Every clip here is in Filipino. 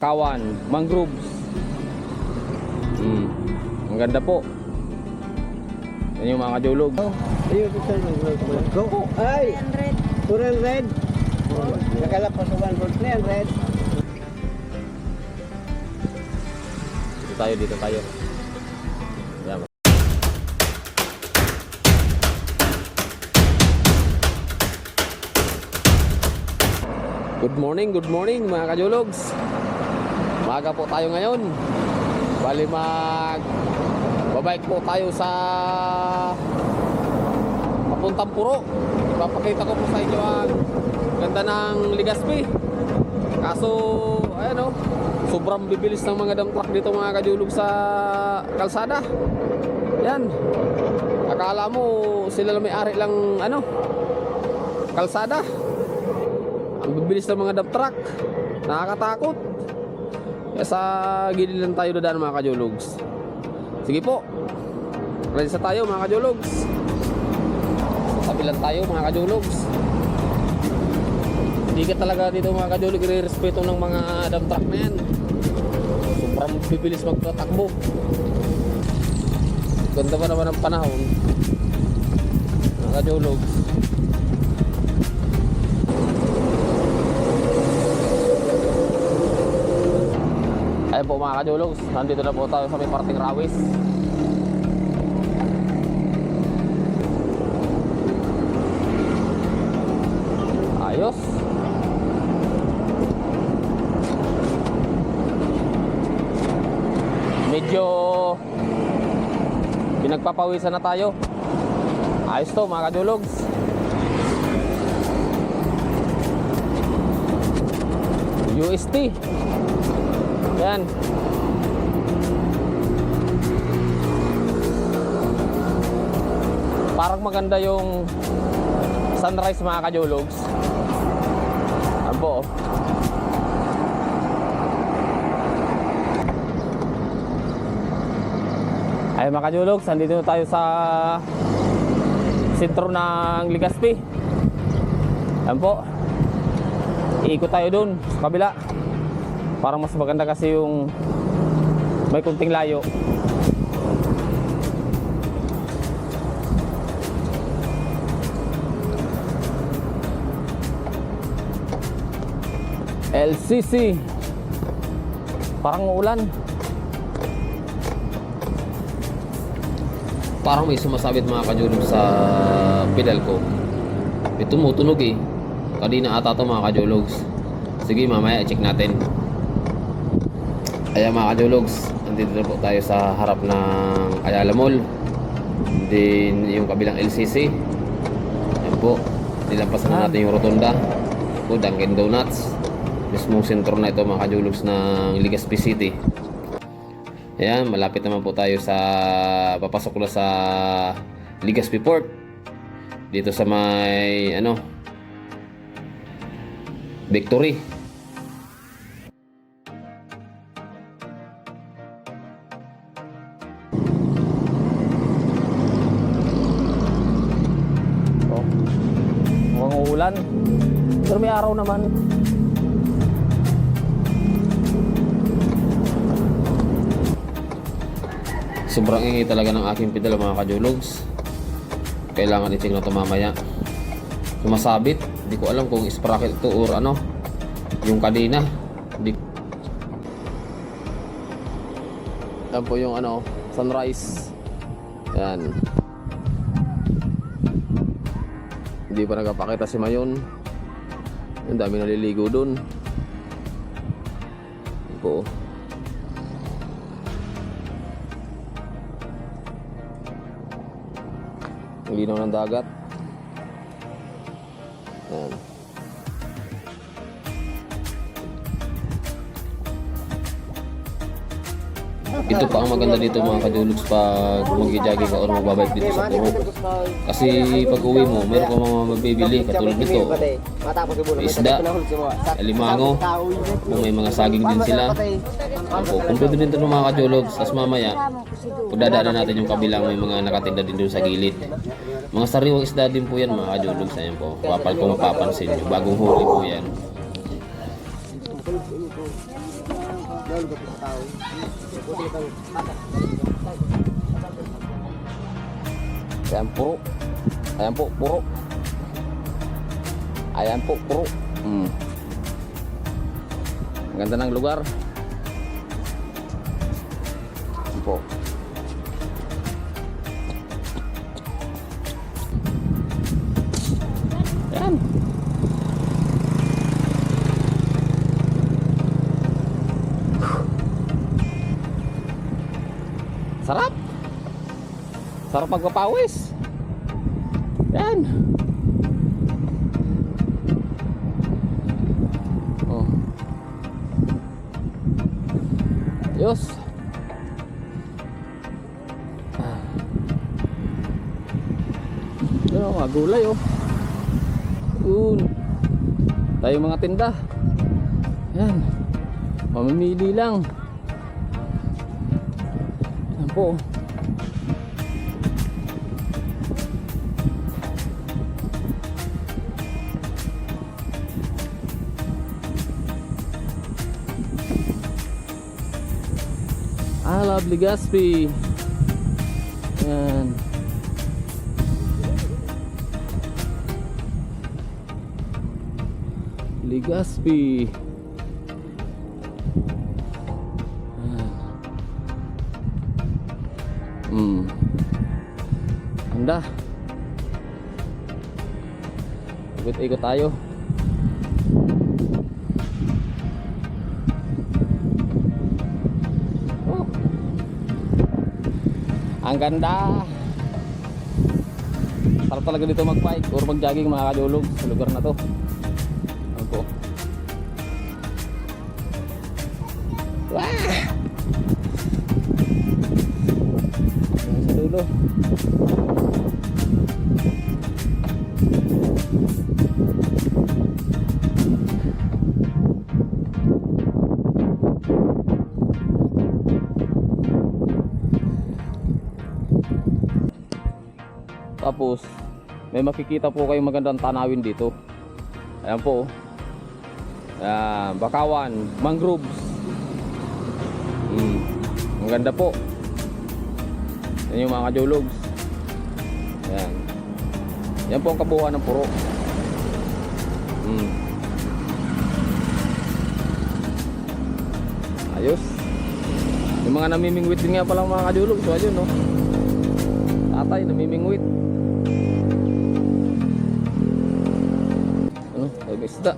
Kawan, mangroves. Ang ganda po. Yan yung mga kajulog. Go! Ay! 400! Nakalap pa sa 100. Dito tayo. Yan. Good morning mga kajologs. Maaga po tayo ngayon. Bali babike po tayo sa papuntang Puro. Ipapakita ko po sa inyo ang ganda ng Legazpi. Kaso ayan o, sobrang bibilis ng mga dump truck dito mga kajulog sa kalsada. Yan. Akala mo sila lang may-ari lang kalsada. Ang bibilis ng mga dump truck. Nakakatakot. Kaya sa gilid lang tayo dadaan mga kajologs. Sige po. Ready sa tayo mga kajologs. Sabi lang tayo mga kajologs. Hindi ka talaga dito mga kajolog i-respeto ng mga dump truck na yan. Sobrang bibilis magtatakbo. Ganda pa naman ang panahon mga kajolog. Ayan po mga kajologs, nandito na po tayo sa may parting Rawis. Ayos. Medyo pinagpapawisan na tayo. Ayos to mga kajologs. UST. Yan. Parang maganda yung sunrise mga kajologs. Ambo. Ay mga kajologs, andito na tayo sa sentro ng Legazpi. Yan po. Iikot tayo dun sa kabila. Parang mas maganda kasi yung may kunting layo. LCC. Parang uulan. Parang may sumasabit mga kajulog sa pedal ko. May tumutunog eh. Kanina ata ito mga kajologs. Sige mamaya i-check natin. Ayan mga kajologs, nandito na po tayo sa harap ng Ayala Mall. Din yung kabilang LCC. Ayan po, nilampasan na natin yung rotunda po, Dunkin Donuts. Mismong sentro na ito mga kajologs ng Legazpi City. Ayan, malapit naman po tayo sa papasok na sa Legazpi Port. Dito sa may Victory. Mukhang uulan, pero may araw naman. Sobrang ingay talaga ng aking pedal mga kajologs. Kailangan i-check na ito mamaya. Sumasabit, hindi ko alam kung sprocket ito or yung kadena. Yan po yung sunrise. Yan. Hindi pa nagpapakita si Mayon. Ang dami naliligo dun. Yan po. Ang linaw ng dagat. Yan. Ito pa ang maganda dito mga kajologs pag mag-jogging ka o magbabike dito sa Puro. Kasi pag uwi mo, meron ka mga mabibili katulad nito. May isda, alimango, kung may mga saging din sila. Kumpleto din ito ng mga kajologs. Tapos mamaya, pagdadaanan natin yung kabilang may mga nakatinda din doon sa gilid. Mga sariwang isda din po yan mga kajologs. Ayan po, papal kung mapapansin nyo. Bagong huli po yan. Nahulog ako sa tao. Buti kang tatak. Ayan po. Ayan po, puro. Ayan po, puro. Ang ganda ng lugar. Ayan po. Ayan. Sarap. Sarap magpapawis. Yan. Oh. Yos. Yan mga gulay oh. Yun. Tayo mga tinda. Yan. Mamimili lang. Yan po. Ah, lovely Gaspi. Yan. Ligaspi. Anda. Ikot-ikot tayo. Oh. Ang ganda. Sarap talaga dito mag-bike or mag-jogging mga kadulog sa lugar na to. Ako. Wah! Sa dulo. Tapos may makikita po kayong magandang tanawin dito. Ayan po. Ayan, bakawan, mangroves. Ang ganda po. Yan yung mga kajologs. Ayan. Yan po ang kabuuan ng puro. Ayos. Yung mga namimingwit din nga pala mga kajologs. So ayun no. Tatay namimingwit. Ano? Ay may isda.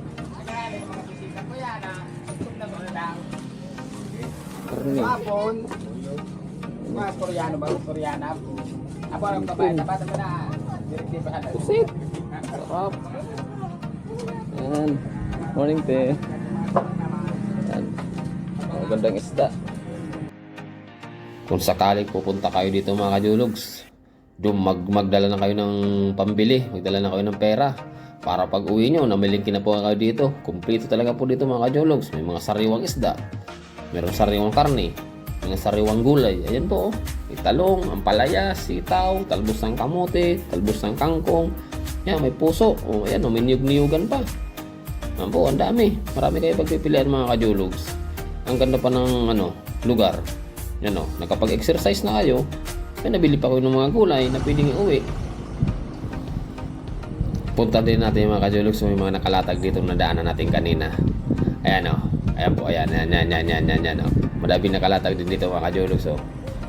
Karni. Hapon. Mga Koreano ba? Koreana. Ako ang babae. Tapos na. Pusit. Sarap. Ayan. Morning te. Ayan. Ang gandang isda. Kung sakaling pupunta kayo dito mga kajologs, magdala na kayo ng pambili, magdala na kayo ng pera para pag uwi nyo, namilingki na po kayo dito. Kumpleto talaga po dito mga kajologs. May mga sariwang isda, mayroong sariwang karne, may sariwang gulay. Ayan po, may talong, ampalaya, sitaw, talbos ng kamote, talbos ng kangkong. Yan, may puso. O, ayan, may niyog-niyugan pa. Ayan po, ang dami. Marami kayo pagpipilian mga kajologs. Ang ganda pa ng lugar. Yan o, nakapag-exercise na kayo, may nabili pa kayo ng mga gulay na pwedeng iuwi. Punta din natin yung mga kajologs, may mga nakalatag dito na daanan natin kanina. Ayan o, ayan po, ayan o. Madami nakalatag din dito mga kajologs o.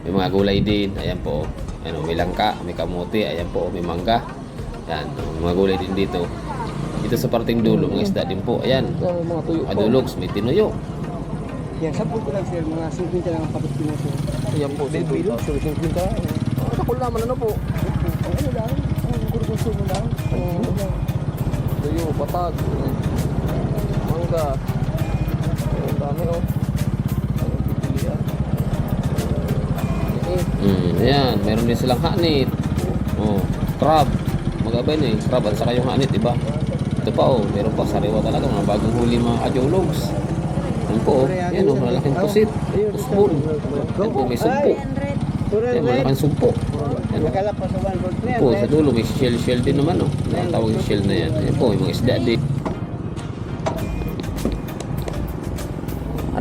May mga gulay din, ayan po. Ayan o, may langka, may kamuti, ayan po, may mangga. Ayan, mga gulay din dito. Dito sa parting dulo, mga isda din po. Ayan, kajologs, may tinuyo. Yan, 10 ko lang sir, mga 50 lang ang patos pinuso. Ayan po, Del Bilog, so 50. nakul naman ano po. Ang ano lang, ang kurkuso mo lang. Tuyo, batag, mangga. Ang dami oh. Ang pipilian. Ayan, meron din silang hanit. Oh, crab. Magabay na crab at saka yung hanit, diba? Ito pa oh, meron pa sariwa talaga, mga bagong huli mga kajologs. Yan po, yan o, malaking pusit. Pusbol. Yan po, may sumpo. Yan, malaking sumpo. Yan Nakalap pa sa 1 po, sa dulo, may shell din naman o. Ang tawag yung shell na yan. Yan po, yung mga isda din.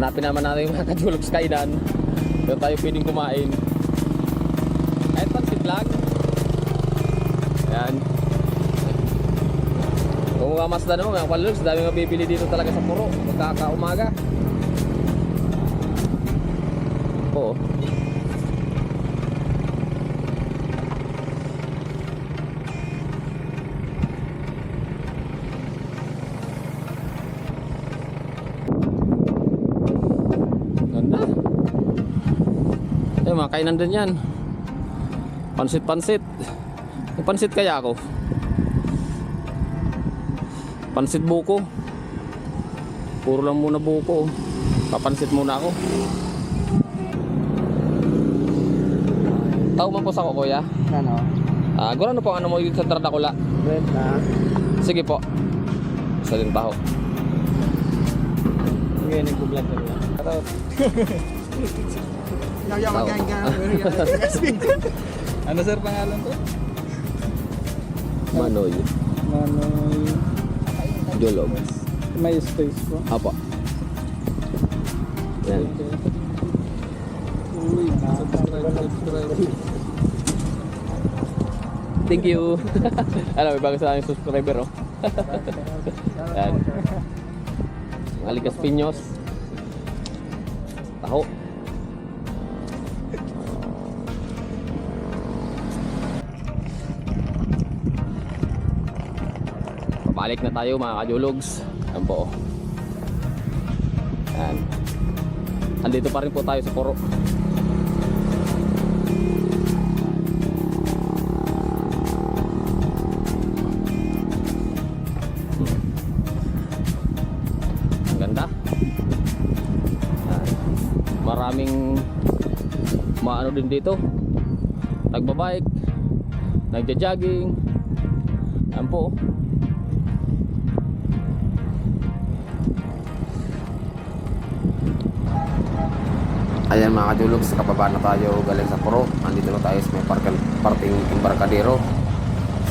Hanapin naman natin yung mga kadulog sa kainan. Pero tayo pwedeng kumain. Kahit pansit lang. Ayan. Kung mga masda naman, mga kadulog, dami mabibili dito talaga sa puro. Magkakaumaga. Oo. Ganda. Eh, mga kainan din yan. Pansit-pansit. May pansit kaya ako. Pansit buko. Puro lang muna buko. Papansit muna ako. Tao man po sa ko, kuya. Ano? Gano'n po ang ano mo yun sa Tardakula? Red na. Sige po. Isa din taho. Ngayon nag-vlog ka rin. Ano sir pangalan to? Manoy. Manoy. Jolog. May space po. Apa. Yan. Uy, subscribe. Thank you. Alam, may bago sa aming subscriber, oh. Yan. Mga ligas pinyos. Taho. Pabalik na tayo mga kajulugs. Yan po, oh. Yan. Andito pa rin po tayo sa puro. Ang ganda. Yan. Maraming maano din dito. Nagbabike, nagja-jogging. Yan po. Ayan mga kadulog, sa kababa na tayo galing sa Puro. Andito na tayo sa may parting Embarcadero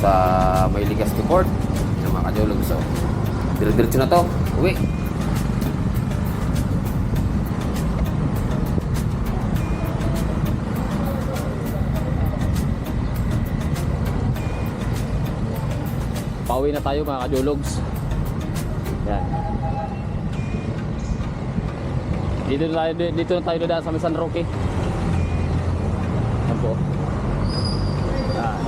sa may Legazpi Port. Ayan mga kadulog, so dire-diretso na to, uwi. Pauwi na tayo mga kadulugs. Yan. Dito na tayo dadaan sa San Roque. Yan po. Yan.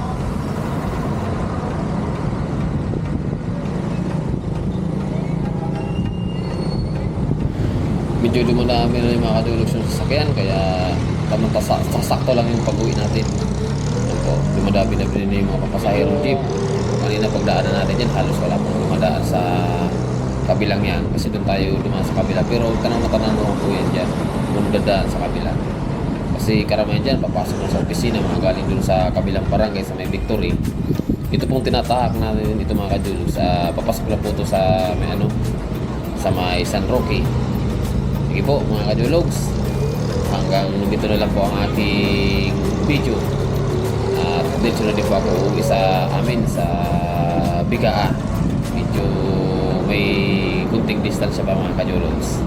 Medyo dumadami na yung mga kadulugs yung sasakyan, kaya tamang sasakto lang yung pag-uwi natin. Yan po. Dumadami na yung mga papasahero jeep. Kanina pagdaanan natin dyan, halos wala pong dumadaan sa kabilang yan, kasi doon tayo dumaan sa kabila. Pero huwag ka nang matanong po yan dyan kung dadaan sa kabila, kasi karamihan dyan papasok na sa opisina, mga galing doon sa kabilang barangay sa may Victory. Ito pong tinatahak natin dito mga kadulog, papasok na po ito sa may ano, sa may San Roque. Sige po mga kadulugs, hanggang dito na lang po ang ating video. At dito na din po ako uwi sa amin sa Bigaan. Medyo may kunting distance pa mga kadulugs,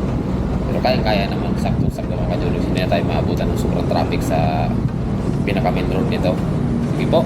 pero kaya naman, sakto mga kadulugs. Hindi na tayo maabutan ng sobrang traffic sa pinaka main road nito. Sige po.